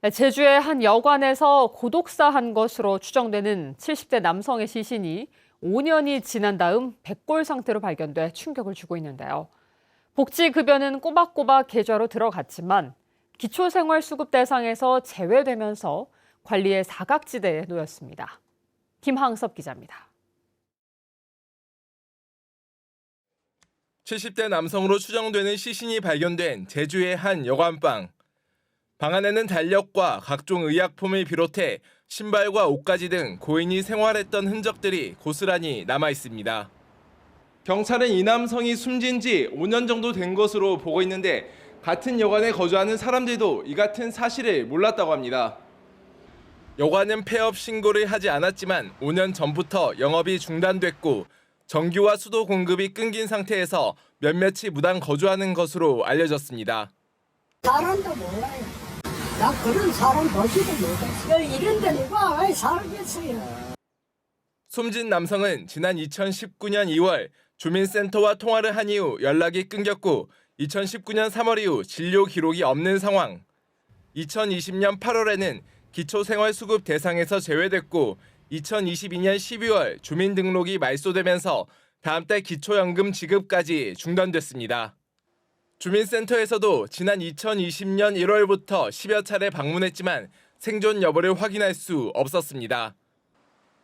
네, 제주의 한 여관에서 고독사한 것으로 추정되는 70대 남성의 시신이 5년이 지난 다음 백골 상태로 발견돼 충격을 주고 있는데요. 복지급여는 꼬박꼬박 계좌로 들어갔지만 기초생활수급 대상에서 제외되면서 관리의 사각지대에 놓였습니다. 김항섭 기자입니다. 70대 남성으로 추정되는 시신이 발견된 제주의 한 여관방. 방 안에는 달력과 각종 의약품을 비롯해 신발과 옷가지 등 고인이 생활했던 흔적들이 고스란히 남아 있습니다. 경찰은 이 남성이 숨진 지 5년 정도 된 것으로 보고 있는데 같은 여관에 거주하는 사람들도 이 같은 사실을 몰랐다고 합니다. 여관은 폐업 신고를 하지 않았지만 5년 전부터 영업이 중단됐고 전기와 수도 공급이 끊긴 상태에서 몇몇이 무단 거주하는 것으로 알려졌습니다. 사람도 몰라요. 나 그런 사람 보지도 못했어요. 이런 데 누가 왜 살겠어요. 숨진 남성은 지난 2019년 2월 주민센터와 통화를 한 이후 연락이 끊겼고 2019년 3월 이후 진료 기록이 없는 상황. 2020년 8월에는 기초생활수급 대상에서 제외됐고 2022년 12월 주민등록이 말소되면서 다음 달 기초연금 지급까지 중단됐습니다. 주민센터에서도 지난 2020년 1월부터 10여 차례 방문했지만 생존 여부를 확인할 수 없었습니다.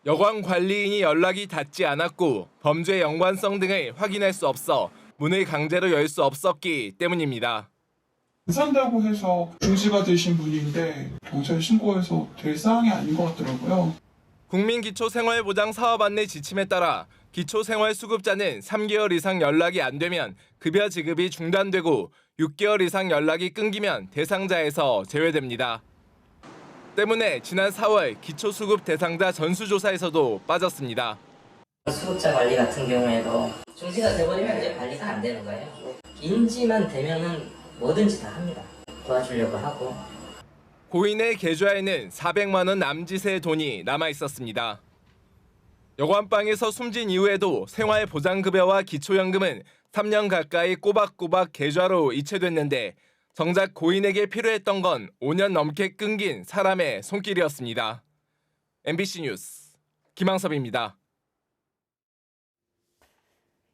여관 관리인이 연락이 닿지 않았고 범죄 연관성 등을 확인할 수 없어 문을 강제로 열 수 없었기 때문입니다. 산다고 해서 중지가 되신 분인데 경찰 신고해서 될 사항이 아닌 것 같더라고요. 국민기초생활보장 사업 안내 지침에 따라 기초생활수급자는 3개월 이상 연락이 안 되면 급여 지급이 중단되고 6개월 이상 연락이 끊기면 대상자에서 제외됩니다. 때문에 지난 4월 기초수급 대상자 전수조사에서도 빠졌습니다. 수급자 관리 같은 경우에도 중지가 돼버리면 이제 관리가 안 되는 거예요. 인지만 되면은 뭐든지 다 합니다. 도와주려고 하고. 고인의 계좌에는 400만 원 남짓의 돈이 남아 있었습니다. 여관방에서 숨진 이후에도 생활보장급여와 기초연금은 3년 가까이 꼬박꼬박 계좌로 이체됐는데 정작 고인에게 필요했던 건 5년 넘게 끊긴 사람의 손길이었습니다. MBC 뉴스 김항섭입니다.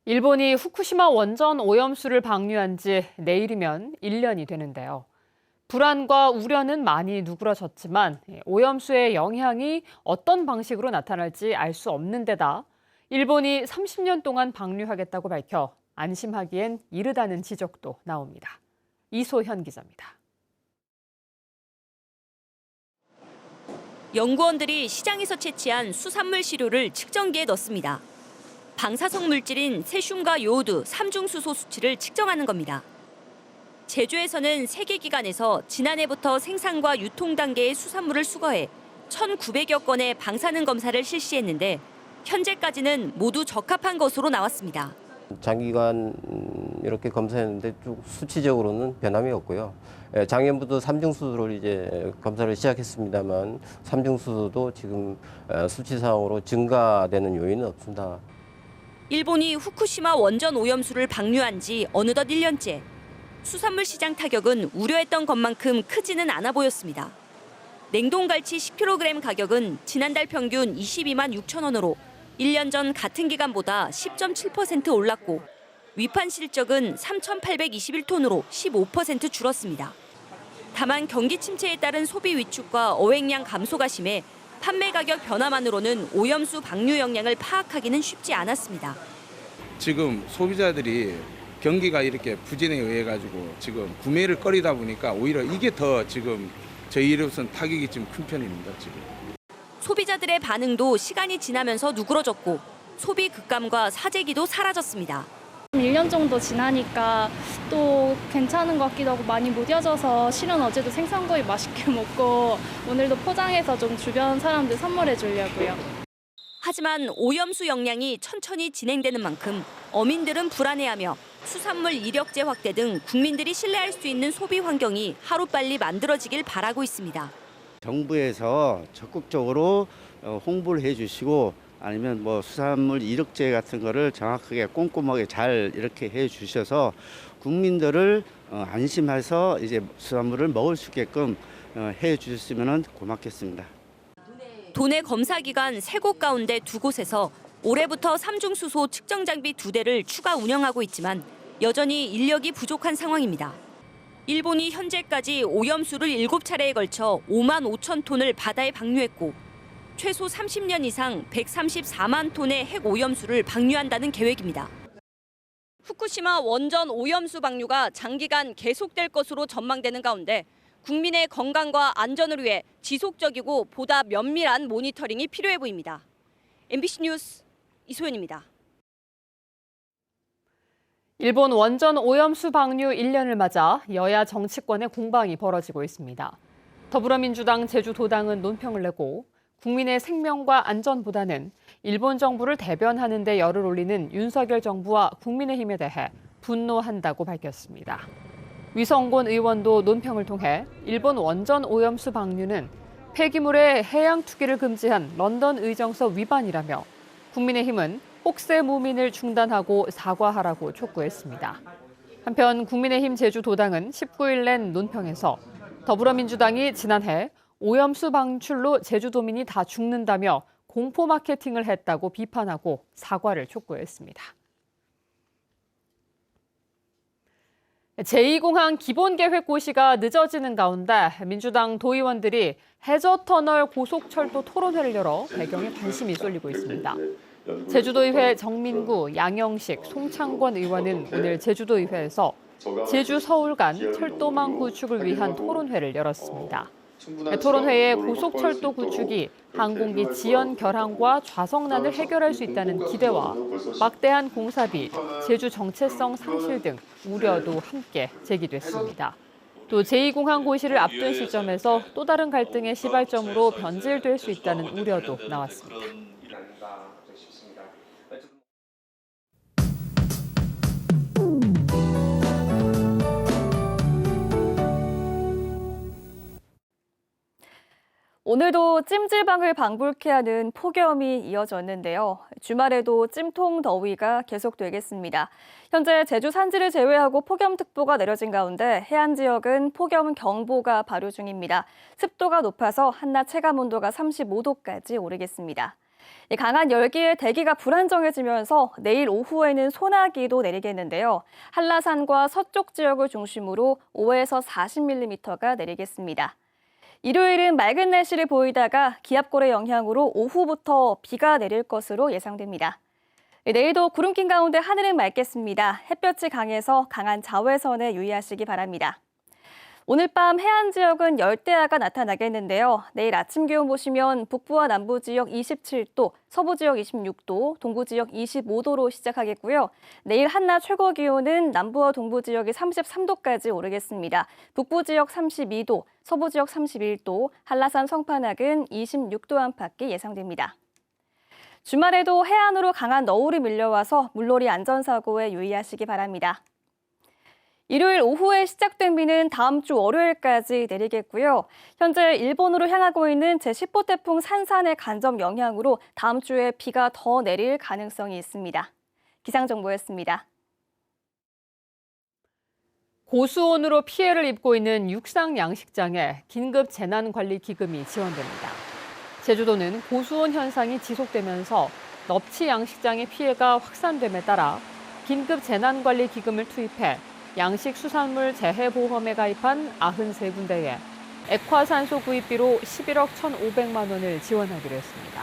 일본이 후쿠시마 원전 오염수를 방류한 지 내일이면 1년이 되는데요. 불안과 우려는 많이 누그러졌지만 오염수의 영향이 어떤 방식으로 나타날지 알 수 없는 데다 일본이 30년 동안 방류하겠다고 밝혀 안심하기엔 이르다는 지적도 나옵니다. 이소현 기자입니다. 연구원들이 시장에서 채취한 수산물 시료를 측정기에 넣습니다. 방사성 물질인 세슘과 요오드, 삼중수소 수치를 측정하는 겁니다. 제주에서는 세계기관에서 지난해부터 생산과 유통 단계의 수산물을 수거해 1,900여 건의 방사능 검사를 실시했는데 현재까지는 모두 적합한 것으로 나왔습니다. 장기간 이렇게 검사했는데 쭉 수치적으로는 변함이 없고요. 작년부터 삼중수소를 이제 검사를 시작했습니다만 삼중수소도 지금 수치상으로 증가되는 요인은 없습니다. 일본이 후쿠시마 원전 오염수를 방류한 지 어느덧 1년째. 수산물 시장 타격은 우려했던 것만큼 크지는 않아 보였습니다. 냉동갈치 10kg 가격은 지난달 평균 22만 6천 원으로 1년 전 같은 기간보다 10.7% 올랐고 위판 실적은 3,821톤으로 15% 줄었습니다. 다만 경기 침체에 따른 소비 위축과 어획량 감소가 심해 판매 가격 변화만으로는 오염수 방류 영향을 파악하기는 쉽지 않았습니다. 지금 소비자들이 경기가 이렇게 부진에 의해 가지고 지금 구매를 꺼리다 보니까 오히려 이게 더 지금 저희로서는 타격이 좀 큰 편입니다. 지금. 소비자들의 반응도 시간이 지나면서 누그러졌고 소비 급감과 사재기도 사라졌습니다. 1년 정도 지나니까 또 괜찮은 것 같기도 하고 많이 무뎌져서 실은 어제도 생선구이 맛있게 먹고 오늘도 포장해서 좀 주변 사람들 선물해 주려고요. 하지만 오염수 영향이 천천히 진행되는 만큼 어민들은 불안해하며 수산물 이력제 확대 등 국민들이 신뢰할 수 있는 소비 환경이 하루빨리 만들어지길 바라고 있습니다. 정부에서 적극적으로 홍보를 해주시고 아니면 뭐 수산물 이력제 같은 거를 정확하게 꼼꼼하게 잘 이렇게 해주셔서 국민들을 안심해서 이제 수산물을 먹을 수 있게끔 해주셨으면 고맙겠습니다. 도내 검사 기관 3곳 가운데 2곳에서 올해부터 삼중수소 측정 장비 2대를 추가 운영하고 있지만 여전히 인력이 부족한 상황입니다. 일본이 현재까지 오염수를 7차례에 걸쳐 5만 5천 톤을 바다에 방류했고 최소 30년 이상 134만 톤의 핵 오염수를 방류한다는 계획입니다. 후쿠시마 원전 오염수 방류가 장기간 계속될 것으로 전망되는 가운데 국민의 건강과 안전을 위해 지속적이고 보다 면밀한 모니터링이 필요해 보입니다. MBC 뉴스 이소연입니다. 일본 원전 오염수 방류 1년을 맞아 여야 정치권의 공방이 벌어지고 있습니다. 더불어민주당 제주도당은 논평을 내고 국민의 생명과 안전보다는 일본 정부를 대변하는 데 열을 올리는 윤석열 정부와 국민의힘에 대해 분노한다고 밝혔습니다. 위성곤 의원도 논평을 통해 일본 원전 오염수 방류는 폐기물의 해양 투기를 금지한 런던 의정서 위반이라며 국민의힘은 혹세 무민을 중단하고 사과하라고 촉구했습니다. 한편 국민의힘 제주도당은 19일 낸 논평에서 더불어민주당이 지난해 오염수 방출로 제주도민이 다 죽는다며 공포 마케팅을 했다고 비판하고 사과를 촉구했습니다. 제2공항 기본계획 고시가 늦어지는 가운데 민주당 도의원들이 해저터널 고속철도 토론회를 열어 배경에 관심이 쏠리고 있습니다. 제주도의회 정민구, 양영식, 송창권 의원은 오늘 제주도의회에서 제주-서울 간 철도망 구축을 위한 토론회를 열었습니다. 토론회에 고속철도 구축이 항공기 지연 결항과 좌석난을 해결할 수 있다는 기대와 막대한 공사비, 제주 정체성 상실 등 우려도 함께 제기됐습니다. 또 제2공항 고시를 앞둔 시점에서 또 다른 갈등의 시발점으로 변질될 수 있다는 우려도 나왔습니다. 오늘도 찜질방을 방불케 하는 폭염이 이어졌는데요. 주말에도 찜통 더위가 계속되겠습니다. 현재 제주 산지를 제외하고 폭염특보가 내려진 가운데 해안 지역은 폭염경보가 발효 중입니다. 습도가 높아서 한낮 체감온도가 35도까지 오르겠습니다. 강한 열기에 대기가 불안정해지면서 내일 오후에는 소나기도 내리겠는데요. 한라산과 서쪽 지역을 중심으로 5에서 40mm가 내리겠습니다. 일요일은 맑은 날씨를 보이다가 기압골의 영향으로 오후부터 비가 내릴 것으로 예상됩니다. 내일도 구름 낀 가운데 하늘은 맑겠습니다. 햇볕이 강해서 강한 자외선에 유의하시기 바랍니다. 오늘 밤 해안 지역은 열대야가 나타나겠는데요. 내일 아침 기온 보시면 북부와 남부 지역 27도, 서부 지역 26도, 동부 지역 25도로 시작하겠고요. 내일 한낮 최고 기온은 남부와 동부 지역이 33도까지 오르겠습니다. 북부 지역 32도, 서부 지역 31도, 한라산 성판악은 26도 안팎이 예상됩니다. 주말에도 해안으로 강한 너울이 밀려와서 물놀이 안전사고에 유의하시기 바랍니다. 일요일 오후에 시작된 비는 다음 주 월요일까지 내리겠고요. 현재 일본으로 향하고 있는 제10호 태풍 산산의 간접 영향으로 다음 주에 비가 더 내릴 가능성이 있습니다. 기상정보였습니다. 고수온으로 피해를 입고 있는 육상 양식장에 긴급 재난관리기금이 지원됩니다. 제주도는 고수온 현상이 지속되면서 넙치 양식장의 피해가 확산됨에 따라 긴급 재난관리기금을 투입해 양식수산물 재해보험에 가입한 93군데에 액화산소 구입비로 11억 1,500만 원을 지원하기로 했습니다.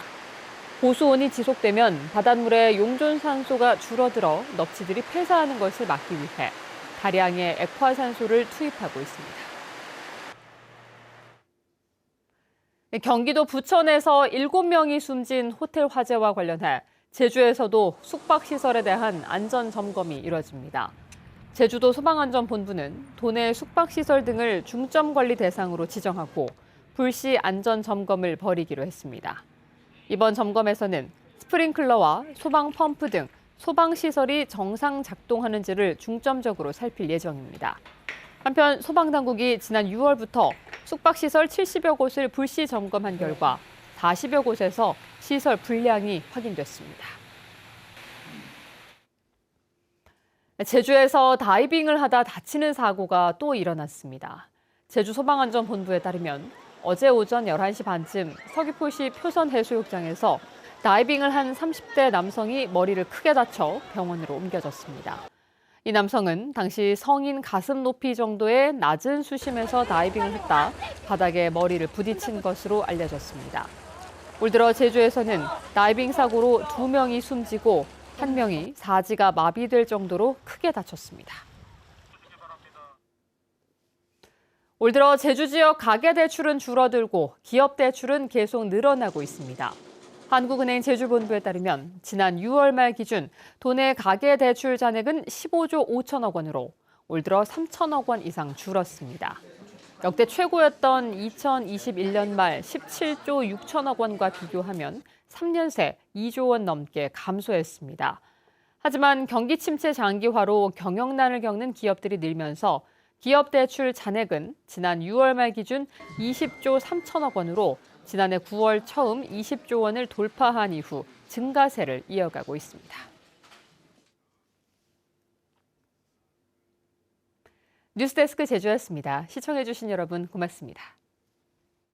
고수온이 지속되면 바닷물의 용존산소가 줄어들어 넙치들이 폐사하는 것을 막기 위해 다량의 액화산소를 투입하고 있습니다. 경기도 부천에서 7명이 숨진 호텔 화재와 관련해 제주에서도 숙박시설에 대한 안전점검이 이뤄집니다. 제주도 소방안전본부는 도내 숙박시설 등을 중점관리 대상으로 지정하고 불시 안전점검을 벌이기로 했습니다. 이번 점검에서는 스프링클러와 소방펌프 등 소방시설이 정상 작동하는지를 중점적으로 살필 예정입니다. 한편 소방당국이 지난 6월부터 숙박시설 70여 곳을 불시 점검한 결과 40여 곳에서 시설 불량이 확인됐습니다. 제주에서 다이빙을 하다 다치는 사고가 또 일어났습니다. 제주소방안전본부에 따르면 어제 오전 11시 반쯤 서귀포시 표선해수욕장에서 다이빙을 한 30대 남성이 머리를 크게 다쳐 병원으로 옮겨졌습니다. 이 남성은 당시 성인 가슴 높이 정도의 낮은 수심에서 다이빙을 했다 바닥에 머리를 부딪힌 것으로 알려졌습니다. 올 들어 제주에서는 다이빙 사고로 2명이 숨지고 1명이 사지가 마비될 정도로 크게 다쳤습니다. 올 들어 제주 지역 가계 대출은 줄어들고 기업 대출은 계속 늘어나고 있습니다. 한국은행 제주본부에 따르면 지난 6월 말 기준 도내 가계 대출 잔액은 15조 5천억 원으로 올 들어 3천억 원 이상 줄었습니다. 역대 최고였던 2021년 말 17조 6천억 원과 비교하면 3년 새 2조 원 넘게 감소했습니다. 하지만 경기 침체 장기화로 경영난을 겪는 기업들이 늘면서 기업 대출 잔액은 지난 6월 말 기준 20조 3천억 원으로 지난해 9월 처음 20조 원을 돌파한 이후 증가세를 이어가고 있습니다. 뉴스데스크 제주였습니다. 시청해주신 여러분 고맙습니다.